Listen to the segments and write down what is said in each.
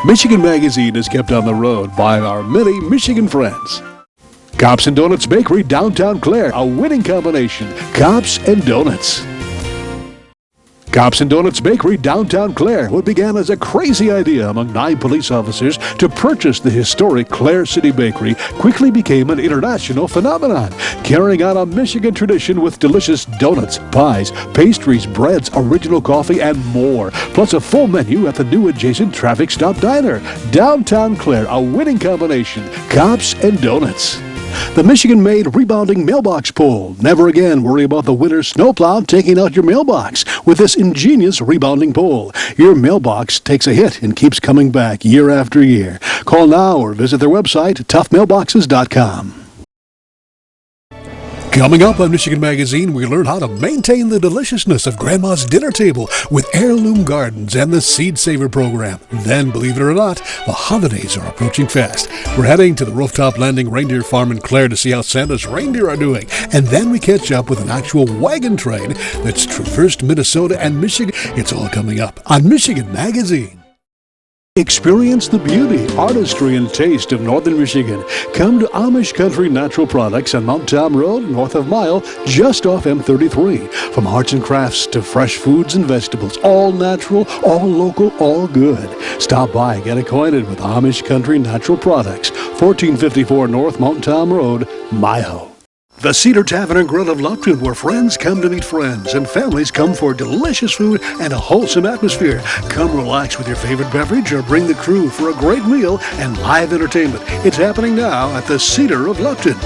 Michigan Magazine is kept on the road by our many Michigan friends. Cops and Donuts Bakery, downtown Clare, a winning combination. Cops and Donuts. Cops and Donuts Bakery, downtown Clare, what began as a crazy idea among 9 police officers to purchase the historic Clare City Bakery quickly became an international phenomenon, carrying on a Michigan tradition with delicious donuts, pies, pastries, breads, original coffee, and more, plus a full menu at the new adjacent traffic stop diner. Downtown Clare, a winning combination. Cops and Donuts. The Michigan-made rebounding mailbox pole. Never again worry about the winter snowplow taking out your mailbox with this ingenious rebounding pole. Your mailbox takes a hit and keeps coming back year after year. Call now or visit their website, toughmailboxes.com. Coming up on Michigan Magazine, we learn how to maintain the deliciousness of Grandma's dinner table with Heirloom Gardens and the Seed Saver program. Then, believe it or not, the holidays are approaching fast. We're heading to the Rooftop Landing Reindeer Farm in Clare to see how Santa's reindeer are doing. And then we catch up with an actual wagon train that's traversed Minnesota and Michigan. It's all coming up on Michigan Magazine. Experience the beauty, artistry, and taste of Northern Michigan. Come to Amish Country Natural Products on Mount Tom Road, north of Mile, just off M33. From arts and crafts to fresh foods and vegetables, all natural, all local, all good. Stop by and get acquainted with Amish Country Natural Products, 1454 North Mount Tom Road, Mile. The Cedar Tavern and Grill of Lupton, where friends come to meet friends and families come for delicious food and a wholesome atmosphere. Come relax with your favorite beverage or bring the crew for a great meal and live entertainment. It's happening now at the Cedar of Lupton.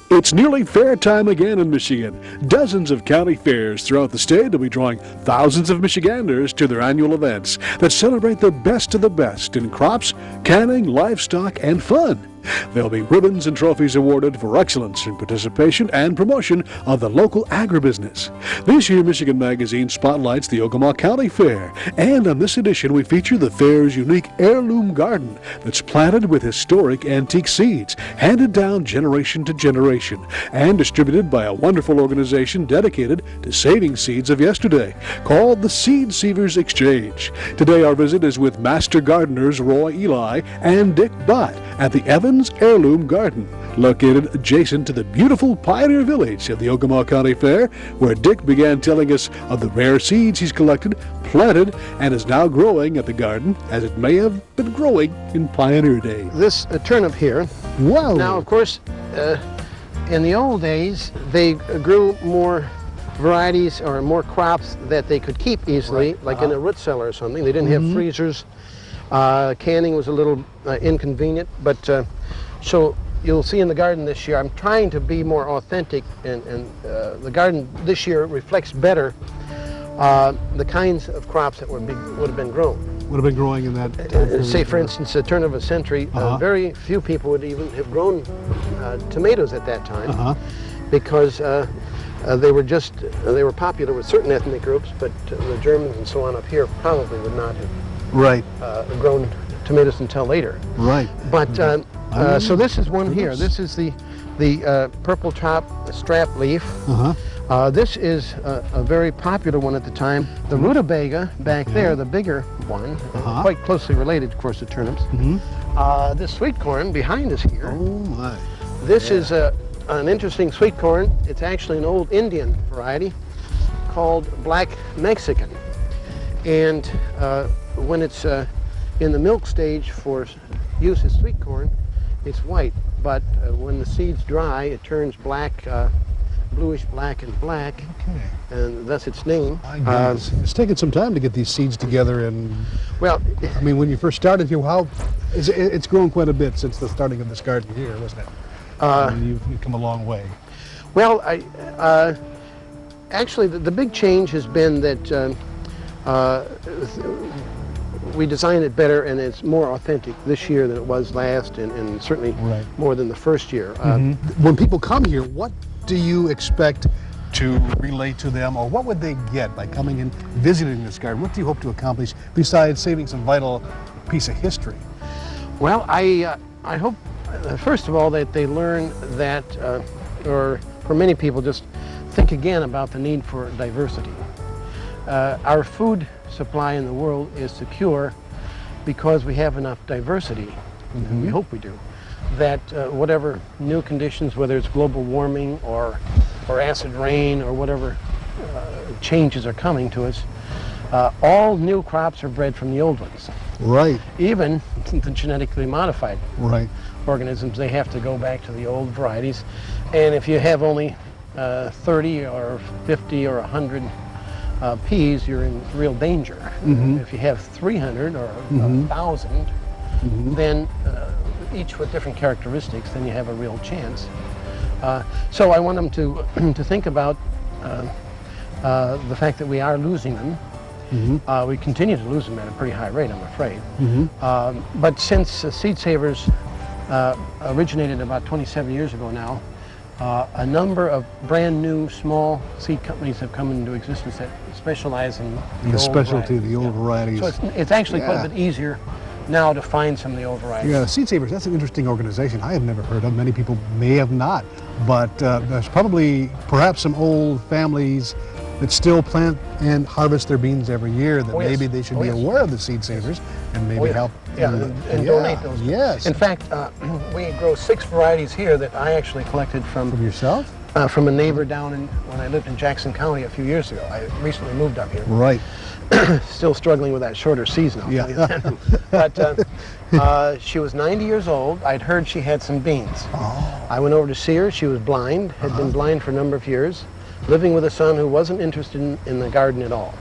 It's nearly fair time again in Michigan. Dozens of county fairs throughout the state will be drawing thousands of Michiganders to their annual events that celebrate the best of the best in crops, canning, livestock, and fun. There'll be ribbons and trophies awarded for excellence in participation and promotion of the local agribusiness. This year, Michigan Magazine spotlights the Ogama County Fair, and on this edition we feature the fair's unique Heirloom Garden that's planted with historic antique seeds, handed down generation to generation, and distributed by a wonderful organization dedicated to saving seeds of yesterday, called the Seed Savers Exchange. Today our visit is with Master Gardeners Roy Eli and Dick Bott at the Evans Heirloom Garden, located adjacent to the beautiful pioneer village of the Ogama County Fair, where Dick began telling us of the rare seeds he's collected, planted, and is now growing at the garden as it may have been growing in pioneer days. This turnip here, wow. Now of course, in the old days, they grew more varieties or more crops that they could keep easily, like in a root cellar or something. They didn't have freezers. Canning was a little inconvenient, but so you'll see in the garden this year, I'm trying to be more authentic, and the garden this year reflects better the kinds of crops that would have been grown. Would have been growing in that say, for instance, the turn of a century, very few people would even have grown tomatoes at that time, because they were popular with certain ethnic groups, but the Germans and so on up here probably would not have grown tomatoes until later. Right. But so this is one here. This is the purple top strap leaf. This is a very popular one at the time. The rutabaga back there, the bigger one, quite closely related, of course, to turnips. This sweet corn behind us here. Oh my! This is an interesting sweet corn. It's actually an old Indian variety called Black Mexican, and when it's in the milk stage for use as sweet corn, it's white, but when the seeds dry, it turns black, bluish black and black, and thus its name. It's taken some time to get these seeds together, and well, I mean, when you first started here, it's grown quite a bit since the starting of this garden here, wasn't it? You've come a long way. Well, actually, the big change has been that we designed it better, and it's more authentic this year than it was last, and certainly more than the first year. When people come here, what do you expect to relate to them, or what would they get by coming and visiting this garden? What do you hope to accomplish besides saving some vital piece of history? Well, I hope, first of all, that they learn that, or for many people, just think again about the need for diversity. Our food supply in the world is secure, because we have enough diversity, and we hope we do, that whatever new conditions, whether it's global warming or acid rain or whatever changes are coming to us, all new crops are bred from the old ones. Right. Even the genetically modified Right. organisms, they have to go back to the old varieties. And if you have only 30 or 50 or 100 peas, you're in real danger. If you have 300 or 1,000, then each with different characteristics, then you have a real chance. So I want them to think about the fact that we are losing them. We continue to lose them at a pretty high rate, I'm afraid. But since Seed Savers originated about 27 years ago now, a number of brand new small seed companies have come into existence that specialize in the old specialty, varieties. the old varieties. So it's actually quite a bit easier now to find some of the old varieties. Yeah, Seed Savers, that's an interesting organization I have never heard of. Many people may have not, but there's probably perhaps some old families that still plant and harvest their beans every year that maybe they should be aware of the Seed Savers and maybe help. And donate those. Yes. In fact, we grow 6 varieties here that I actually collected from yourself? From a neighbor down when I lived in Jackson County a few years ago. I recently moved up here. Right. Still struggling with that shorter season, I'll tell you that. But she was 90 years old. I'd heard she had some beans. I went over to see her. She was blind, had been blind for a number of years, living with a son who wasn't interested in the garden at all.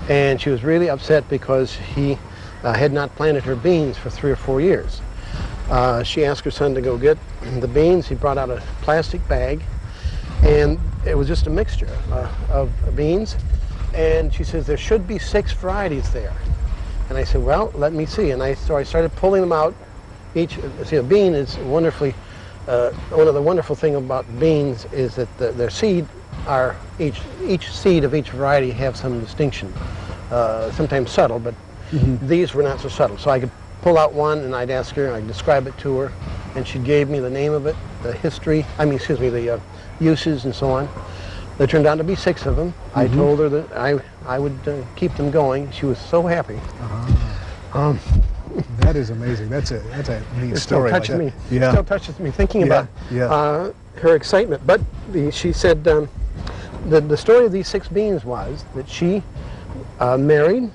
And she was really upset because he had not planted her beans for 3 or 4 years. She asked her son to go get the beans. He brought out a plastic bag, and it was just a mixture of beans. And she says, there should be 6 varieties there. And I said, well, let me see. And so I started pulling them out. See, a bean is wonderfully, one of the wonderful things about beans is that their seed are, each seed of each variety have some distinction, sometimes subtle, but these were not so subtle. So I could pull out one and I'd ask her, I'd describe it to her, and she gave me the name of it, the history, the uses and so on. There turned out to be 6 of them. I told her that I would keep them going. She was so happy. That is amazing. That's a neat story. Still touches me. Yeah. Still touches me thinking about her excitement. But she said the story of these 6 beans was that she married.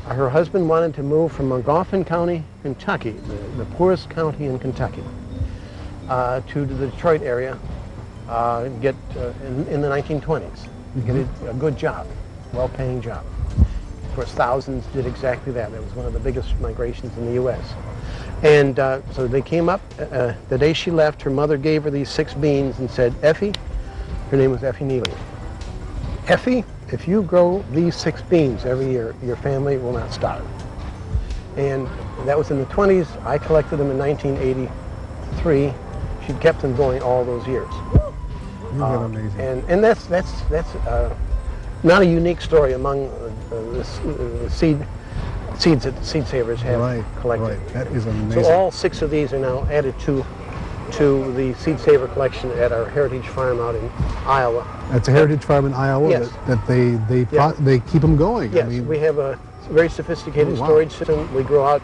Her husband wanted to move from Algonquin County, Kentucky, the poorest county in Kentucky, to the Detroit area. Get in the 1920s, get a good job, well-paying job. Of course, thousands did exactly that. It was one of the biggest migrations in the U.S. And so they came up. The day she left, her mother gave her these 6 beans and said, Effie, her name was Effie Neely, Effie, if you grow these 6 beans every year, your family will not starve. And that was in the 20s. I collected them in 1983. She kept them going all those years. Amazing. And that's not a unique story among the seeds that Seed Savers have collected. Right, that is amazing. So all 6 of these are now added to the Seed Saver collection at our Heritage Farm out in Iowa. That's a Heritage Farm in Iowa. Yes. that they keep them going. Yes, we have a very sophisticated storage system. We grow out.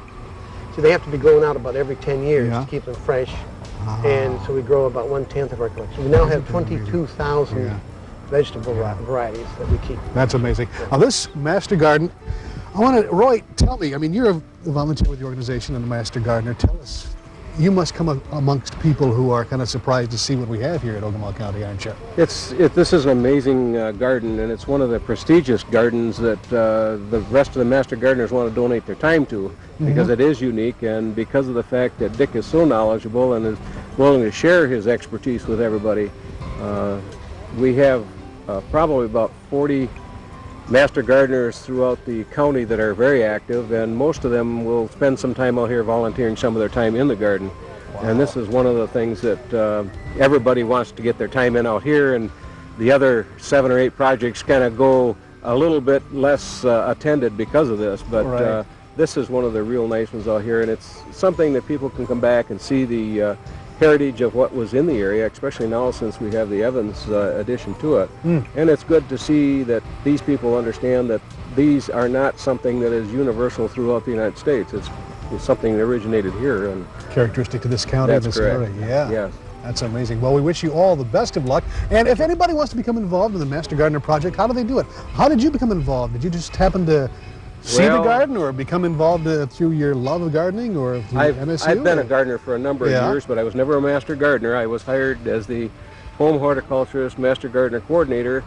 So they have to be grown out about every 10 years to keep them fresh. And so we grow about 1/10 of our collection. We now have 22,000 vegetable varieties that we keep. That's amazing. Now this Master Garden, I want to, Roy, tell me, I mean, you're a volunteer with the organization and a Master Gardener. Tell us, you must come amongst people who are kind of surprised to see what we have here at Ogama County, aren't you? This is an amazing garden, and it's one of the prestigious gardens that the rest of the Master Gardeners want to donate their time to, because it is unique, and because of the fact that Dick is so knowledgeable and is willing to share his expertise with everybody. We have probably about 40 Master Gardeners throughout the county that are very active, and most of them will spend some time out here volunteering some of their time in the garden. And this is one of the things that everybody wants to get their time in out here, and the other 7 or 8 projects kind of go a little bit less attended because of this, but this is one of the real nice ones out here, and it's something that people can come back and see the heritage of what was in the area, especially now since we have the Evans addition to it. And it's good to see that these people understand that these are not something that is universal throughout the United States. It's something that originated here. And Characteristic to this county, that's this correct. area. Yeah. Yes. That's amazing. Well, we wish you all the best of luck. And if anybody wants to become involved in the Master Gardener Project, how do they do it? How did you become involved? Did you just happen to see the garden, or become involved through your love of gardening, or through MSU? I've been a gardener for a number of years, but I was never a master gardener. I was hired as the home horticulturist, master gardener coordinator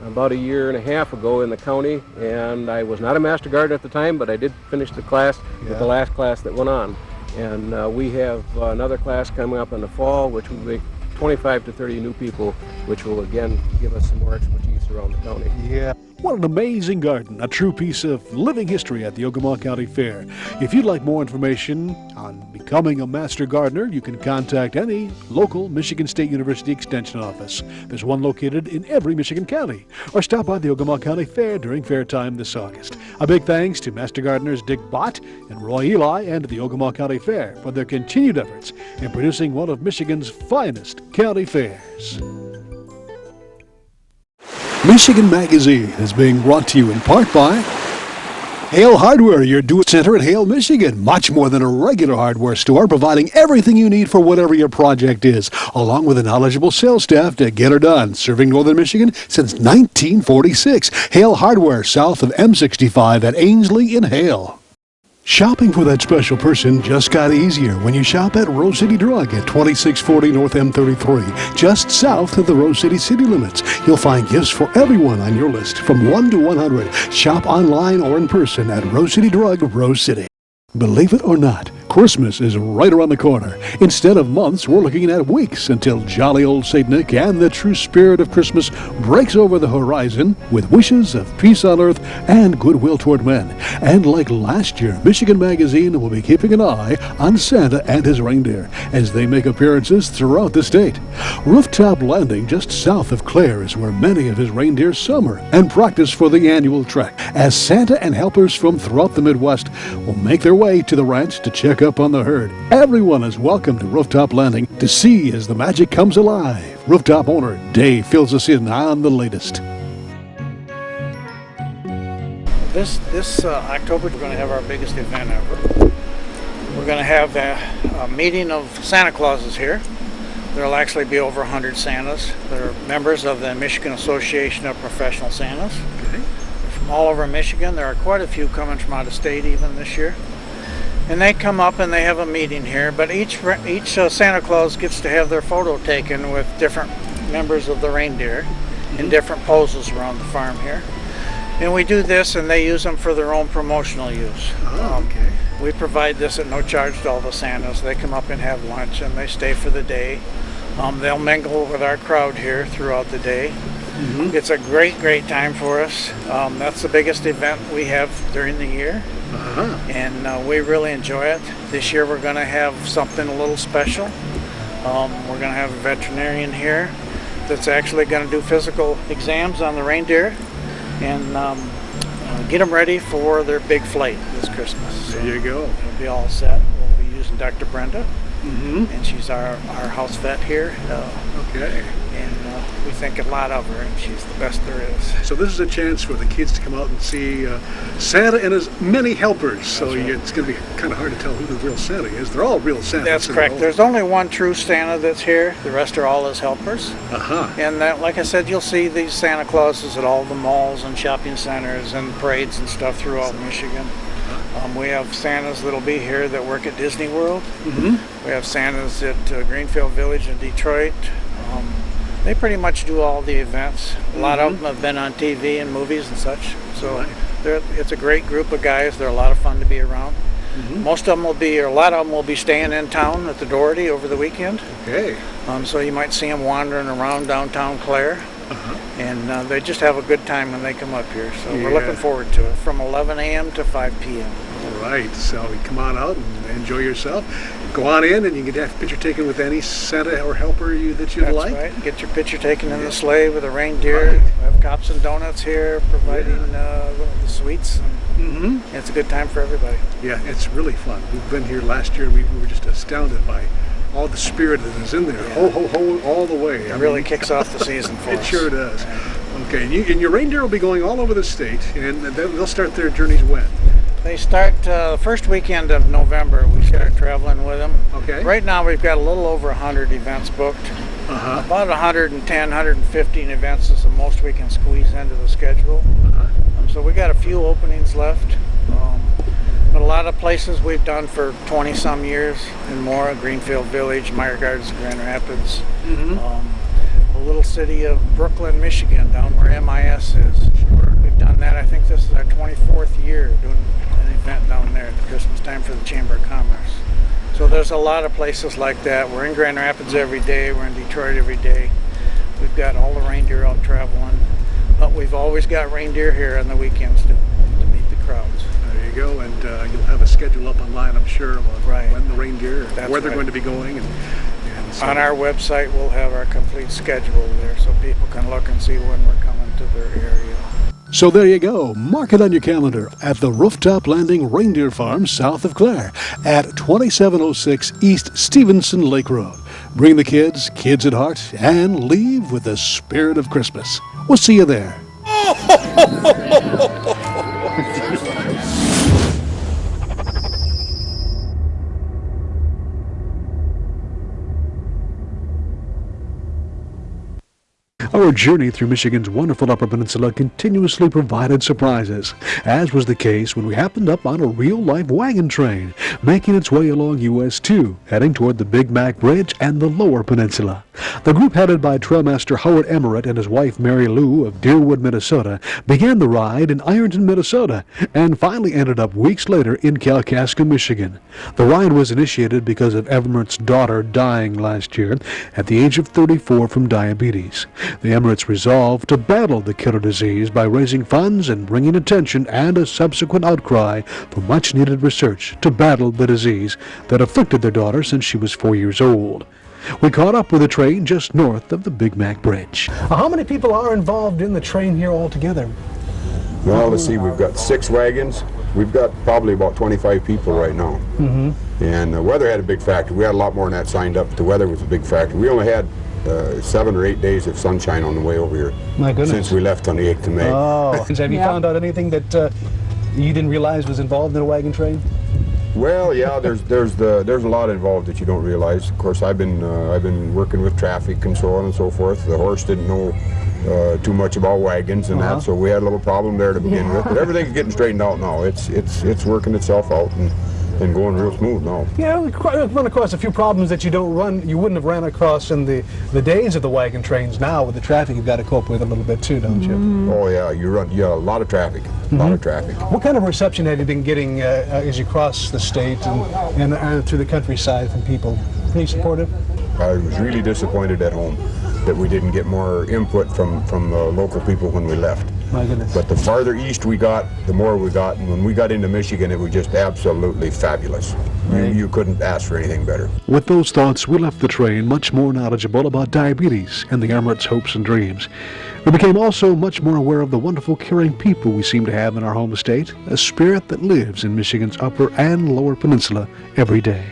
about 1.5 years ago in the county, and I was not a master gardener at the time, but I did finish the class with the last class that went on. And we have another class coming up in the fall, which will be 25 to 30 new people, which will again give us some more expertise around the county. Yeah. What an amazing garden, a true piece of living history at the Ogama County Fair. If you'd like more information on becoming a Master Gardener, you can contact any local Michigan State University Extension office. There's one located in every Michigan county. Or stop by the Ogama County Fair during fair time this August. A big thanks to Master Gardeners Dick Bott and Roy Eli and the Ogama County Fair for their continued efforts in producing one of Michigan's finest county fairs. Michigan Magazine is being brought to you in part by Hale Hardware, your do-it-center in Hale, Michigan. Much more than a regular hardware store, providing everything you need for whatever your project is, along with a knowledgeable sales staff to get her done. Serving Northern Michigan since 1946. Hale Hardware, south of M65 at Ainsley in Hale. Shopping for that special person just got easier when you shop at Rose City Drug at 2640 North M33, just south of the Rose City city limits. You'll find gifts for everyone on your list from 1 to 100. Shop online or in person at Rose City Drug, Rose City. Believe it or not, Christmas is right around the corner. Instead of months, we're looking at weeks until jolly old St. Nick and the true spirit of Christmas breaks over the horizon with wishes of peace on earth and goodwill toward men. And like last year, Michigan Magazine will be keeping an eye on Santa and his reindeer as they make appearances throughout the state. Rooftop Landing, just south of Clare, is where many of his reindeer summer and practice for the annual trek, as Santa and helpers from throughout the Midwest will make their way to the ranch to check up on the herd. Everyone is welcome to Rooftop Landing to see as the magic comes alive. Rooftop owner Dave fills us in on the latest. This October we're going to have our biggest event ever. We're going to have a meeting of Santa Clauses here. There will actually be over 100 Santas. They're members of the Michigan Association of Professional Santas. Okay. From all over Michigan. There are quite a few coming from out of state even this year. And they come up and they have a meeting here, but each Santa Claus gets to have their photo taken with different members of the reindeer in different poses around the farm here. And we do this and they use them for their own promotional use. Okay. We provide this at no charge to all the Santas. They come up and have lunch and they stay for the day. They'll mingle with our crowd here throughout the day. It's a great time for us. That's the biggest event we have during the year. And we really enjoy it. This year we're going to have something a little special. We're going to have a veterinarian here that's actually going to do physical exams on the reindeer and get them ready for their big flight this Christmas. There you go. It'll be all set. We'll be using Dr. Brenda, and she's our house vet here. Okay. And we think a lot of her, and she's the best there is. So this is a chance for the kids to come out and see Santa and his many helpers. So it's going to be kind of hard to tell who the real Santa is. They're all real Santas. That's correct. There's only one true Santa that's here. The rest are all his helpers. And like I said, you'll see these Santa Clauses at all the malls and shopping centers and parades and stuff throughout Michigan. We have Santas that'll be here that work at Disney World. We have Santas at Greenfield Village in Detroit. They pretty much do all the events. A lot of them have been on TV and movies and such. So it's a great group of guys. They're a lot of fun to be around. Most of them will be, or a lot of them will be staying in town at the Doherty over the weekend. Okay. So you might see them wandering around downtown Clare. And they just have a good time when they come up here. So we're looking forward to it from 11 a.m. to 5 p.m. All right. So you come on out and enjoy yourself. Go on in and you can have a picture taken with any Santa or helper that you'd like. That's right. Get your picture taken in the sleigh with a reindeer. We have cops and donuts here providing the sweets. And it's a good time for everybody. Yeah, it's really fun. We've been here last year. We were just astounded by all the spirit that is in there. Ho, ho, ho, all the way. It really kicks off the season for us. It sure does. Okay, and your reindeer will be going all over the state, and they'll start their journeys when? They start the first weekend of November. We start traveling with them. Okay. Right now we've got a little over 100 events booked. About 110, 115 events is the most we can squeeze into the schedule. So we got a few openings left. But a lot of places we've done for 20 some years and more. Greenfield Village, Meyer Gardens, Grand Rapids. The little city of Brooklyn, Michigan, down where MIS is. We've done that. I think this is our 24th year doing an event down there at the Christmas time for the Chamber of Commerce. So there's a lot of places like that. We're in Grand Rapids every day. We're in Detroit every day. We've got all the reindeer out traveling. But we've always got reindeer here on the weekends to meet the crowds. There you go, and you'll have a schedule up online, I'm sure, about when the reindeer, where they're going to be going. And so on our website, we'll have our complete schedule there so people can look and see when we're coming to their area. So there you go. Mark it on your calendar at the Rooftop Landing Reindeer Farm south of Clare at 2706 East Stevenson Lake Road. Bring the kids, kids at heart, and leave with the spirit of Christmas. We'll see you there. Our journey through Michigan's wonderful Upper Peninsula continuously provided surprises, as was the case when we happened up on a real-life wagon train, making its way along US 2, heading toward the Big Mac Bridge and the Lower Peninsula. The group headed by Trailmaster Howard Emmerich and his wife Mary Lou of Deerwood, Minnesota, began the ride in Ironton, Minnesota, and finally ended up weeks later in Kalkaska, Michigan. The ride was initiated because of Emmerich's daughter dying last year at the age of 34 from diabetes. The Emirates resolved to battle the killer disease by raising funds and bringing attention and a subsequent outcry for much-needed research to battle the disease that afflicted their daughter since she was 4 years old. We caught up with a train just north of the Big Mac Bridge. How many people are involved in the train here altogether? Well, let's see, we've got 6 wagons. We've got probably about 25 people right now. And the weather had a big factor. We had a lot more than that signed up, but the weather was a big factor. We only had 7 or 8 days of sunshine on the way over here. My goodness. Since we left on the 8th of May. Oh. Have you found out anything that you didn't realize was involved in a wagon train? Well, yeah, there's a lot involved that you don't realize. Of course, I've been working with traffic and so on and so forth. The horse didn't know too much about wagons and that, so we had a little problem there to begin with. But everything's getting straightened out now. It's working itself out and going real smooth now. Yeah, we run across a few problems that you wouldn't have ran across in the days of the wagon trains. Now with the traffic, you've got to cope with a little bit too, don't you? Oh yeah, a lot of traffic, a lot of traffic. What kind of reception have you been getting as you cross the state and through the countryside from people? Pretty supportive? I was really disappointed at home that we didn't get more input from local people when we left. My goodness. But the farther east we got, the more we got, and when we got into Michigan, it was just absolutely fabulous. Right. You couldn't ask for anything better. With those thoughts, we left the train much more knowledgeable about diabetes and the Emirates' hopes and dreams. We became also much more aware of the wonderful, caring people we seem to have in our home state, a spirit that lives in Michigan's Upper and Lower Peninsula every day.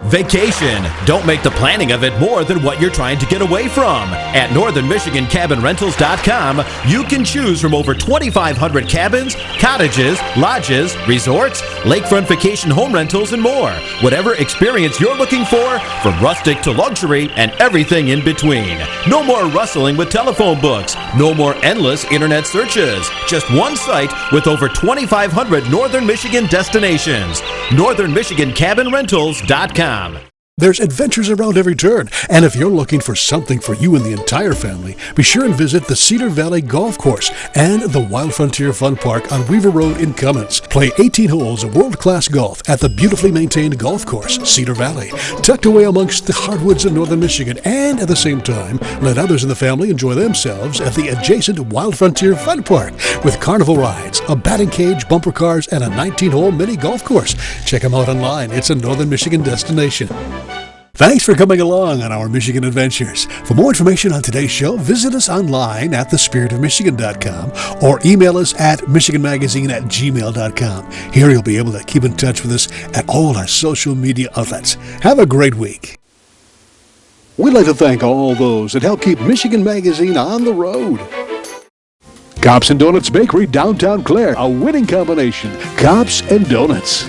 Vacation. Don't make the planning of it more than what you're trying to get away from. At northernmichigancabinrentals.com, you can choose from over 2,500 cabins, cottages, lodges, resorts, lakefront vacation home rentals, and more. Whatever experience you're looking for, from rustic to luxury and everything in between. No more rustling with telephone books. No more endless internet searches. Just one site with over 2,500 Northern Michigan destinations. northernmichigancabinrentals.com. There's adventures around every turn, and if you're looking for something for you and the entire family, be sure and visit the Cedar Valley Golf Course and the Wild Frontier Fun Park on Weaver Road in Cummins. Play 18 holes of world-class golf at the beautifully maintained golf course, Cedar Valley, tucked away amongst the hardwoods of northern Michigan, and at the same time, let others in the family enjoy themselves at the adjacent Wild Frontier Fun Park with carnival rides, a batting cage, bumper cars, and a 19-hole mini golf course. Check them out online. It's a northern Michigan destination. Thanks for coming along on our Michigan adventures. For more information on today's show, visit us online at thespiritofmichigan.com or email us at michiganmagazine@gmail.com. Here you'll be able to keep in touch with us at all our social media outlets. Have a great week. We'd like to thank all those that help keep Michigan Magazine on the road. Cops and Donuts Bakery, downtown Clare, a winning combination. Cops and Donuts.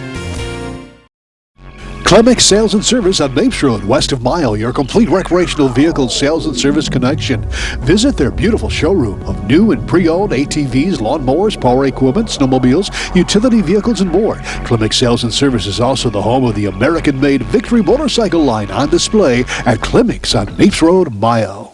Clemix Sales and Service on Mapes Road, west of Mile, your complete recreational vehicle sales and service connection. Visit their beautiful showroom of new and pre-owned ATVs, lawnmowers, power equipment, snowmobiles, utility vehicles, and more. Clemix Sales and Service is also the home of the American-made Victory motorcycle line on display at Clemix on Mapes Road, Mile.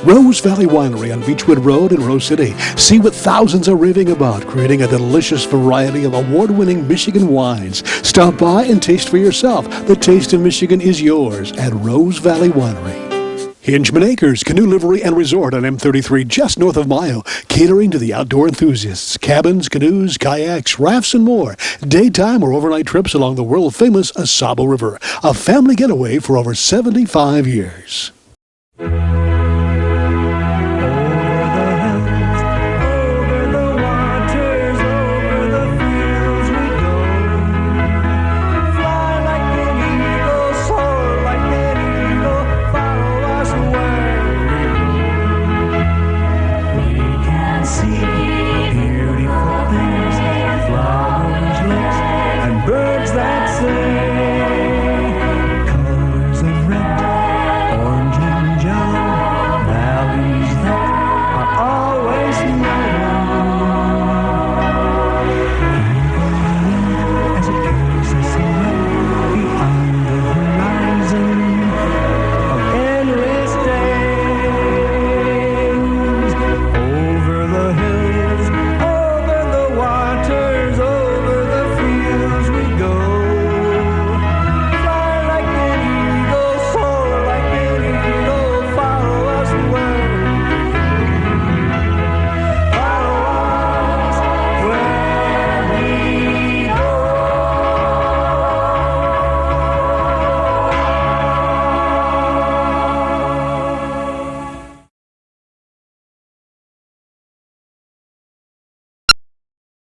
Rose Valley Winery on Beechwood Road in Rose City. See what thousands are raving about, creating a delicious variety of award-winning Michigan wines. Stop by and taste for yourself. The taste of Michigan is yours at Rose Valley Winery. Hingeman Acres Canoe Livery and Resort on M33 just north of Mayo, catering to the outdoor enthusiasts. Cabins, canoes, kayaks, rafts, and more. Daytime or overnight trips along the world-famous Asabo River. A family getaway for over 75 years.